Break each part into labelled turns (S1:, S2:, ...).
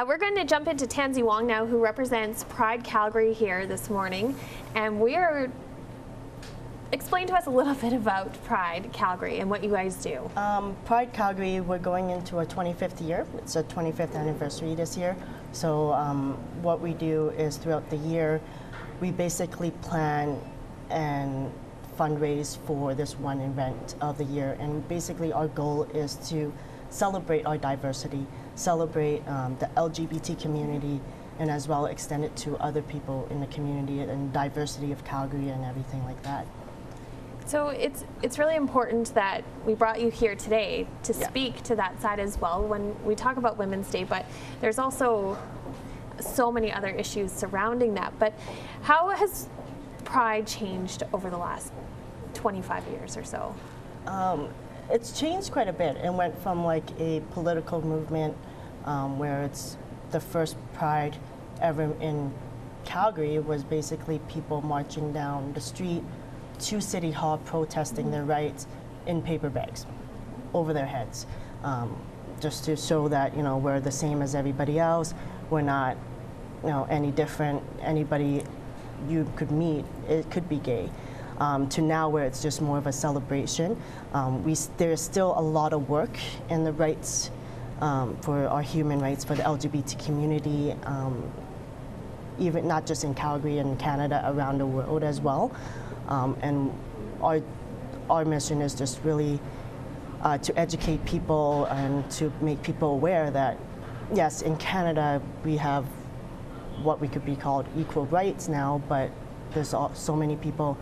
S1: We're going to jump into Tansy Wong now, who represents Pride Calgary here this morning, and explain to us a little bit about Pride Calgary and what you guys do.
S2: Pride Calgary, we're going into our 25th year. It's our 25th anniversary this year. So what we do is throughout the year, we basically plan and fundraise for this one event of the year. And basically our goal is to celebrate our diversity, celebrate the LGBT community, and as well extend it to other people in the community and diversity of Calgary and everything like that.
S1: So it's really important that we brought you here today to speak to that side as well when we talk about Women's Day, but there's also so many other issues surrounding that. But how has Pride changed over the last 25 years or so?
S2: It's changed quite a bit. It went from like a political movement where it's the first Pride ever in Calgary. It was basically people marching down the street to City Hall protesting their rights in paper bags over their heads, just to show that, you know, we're the same as everybody else. We're not, you know, any different. Anybody you could meet, it could be gay. To now where it's just more of a celebration. There's still a lot of work in the rights for our human rights for the LGBT community, even not just in Calgary and Canada, around the world as well. And our mission is just really to educate people and to make people aware that, yes, in Canada we have what we could be called equal rights now, but there's so many people,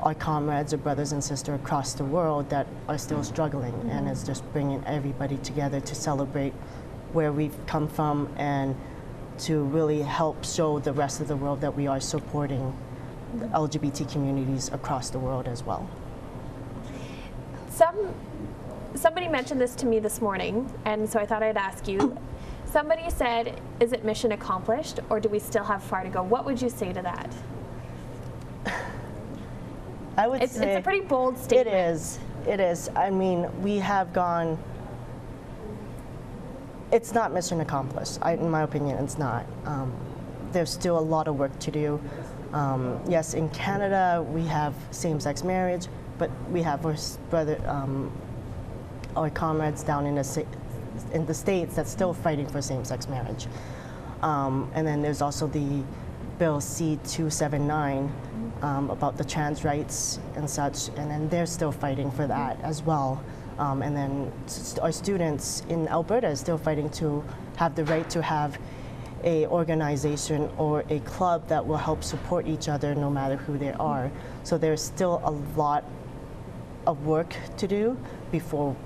S2: our comrades or brothers and sisters across the world, that are still struggling, and it's just bringing everybody together to celebrate where we've come from and to really help show the rest of the world that we are supporting the LGBT communities across the world as well.
S1: Somebody mentioned this to me this morning, and so I thought I'd ask you. Somebody said, is it mission accomplished, or do we still have far to go? What would you say to that?
S2: I would say
S1: it's a pretty bold statement.
S2: It is. I mean, we have gone, it's not mission accomplished. In my opinion, it's not. There's still a lot of work to do. Yes, in Canada, we have same-sex marriage, but we have our comrades down in the States that's still fighting for same-sex marriage. And then there's also the Bill C-279 about the trans rights and such, and then they're still fighting for that as well. And then our students in Alberta is still fighting to have the right to have a organization or a club that will help support each other no matter who they are. So there's still a lot of work to do before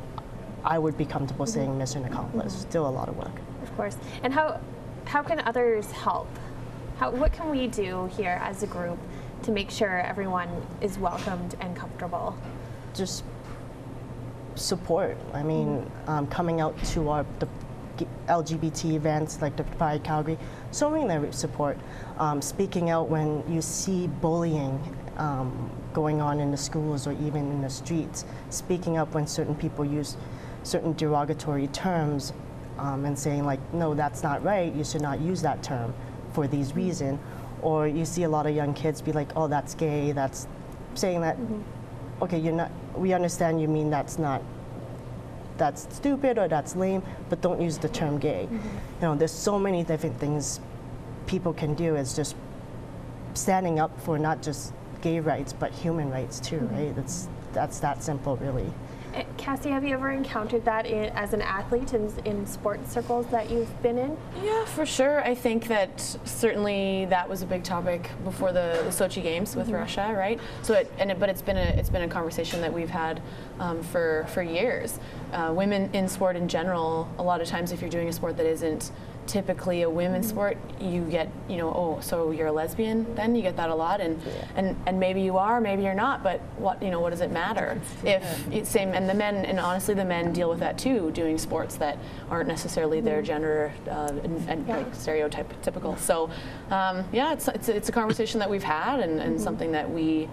S2: I would be comfortable saying mission accomplished. Still a lot of work.
S1: Of course. And how can others help? What can we do here as a group to make sure everyone is welcomed and comfortable?
S2: Just support. I mean, coming out to the LGBT events like the Pride Calgary, showing their support, speaking out when you see bullying going on in the schools or even in the streets, speaking up when certain people use certain derogatory terms and saying like, no, that's not right, you should not use that term for these reasons. Or you see a lot of young kids be like, oh, that's gay, that's saying that, okay, we understand you mean that's stupid or that's lame, but don't use the term gay. You know, there's so many different things people can do. It's just standing up for not just gay rights, but human rights too, right? That's that simple, really.
S1: Cassie, have you ever encountered that as an athlete in sports circles that you've been in?
S3: Yeah, for sure. I think that certainly that was a big topic before the Sochi Games with Russia, right? So, but it's been a conversation that we've had for years. Women in sport in general, a lot of times, if you're doing a sport that isn't typically a women's sport, you get, you know, oh, so you're a lesbian, then you get that a lot, and maybe you are, maybe you're not, but what does it matter? And the men, and honestly the men deal with that too, doing sports that aren't necessarily their gender and like stereotypical. So yeah, it's a conversation that we've had and something that we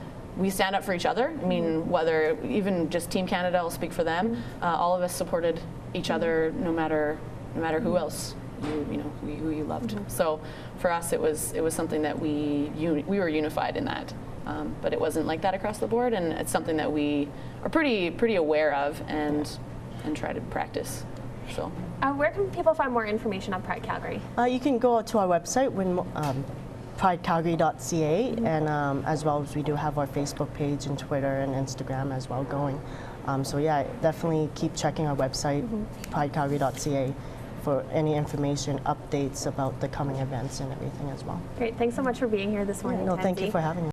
S3: stand up for each other. I mean, whether even just Team Canada, I'll speak for them, all of us supported each other no matter who else who you loved. So for us, it was something that we were unified in that. But it wasn't like that across the board, and it's something that we are pretty aware of and try to practice. So.
S1: Where can people find more information on Pride Calgary?
S2: You can go to our website, pridecalgary.ca, and as well as we do have our Facebook page and Twitter and Instagram as well going. So yeah, definitely keep checking our website, pridecalgary.ca, for any information, updates about the coming events and everything as well.
S1: Great, thanks so much for being here this morning,
S2: No,
S1: Tansy.
S2: thank you for having me.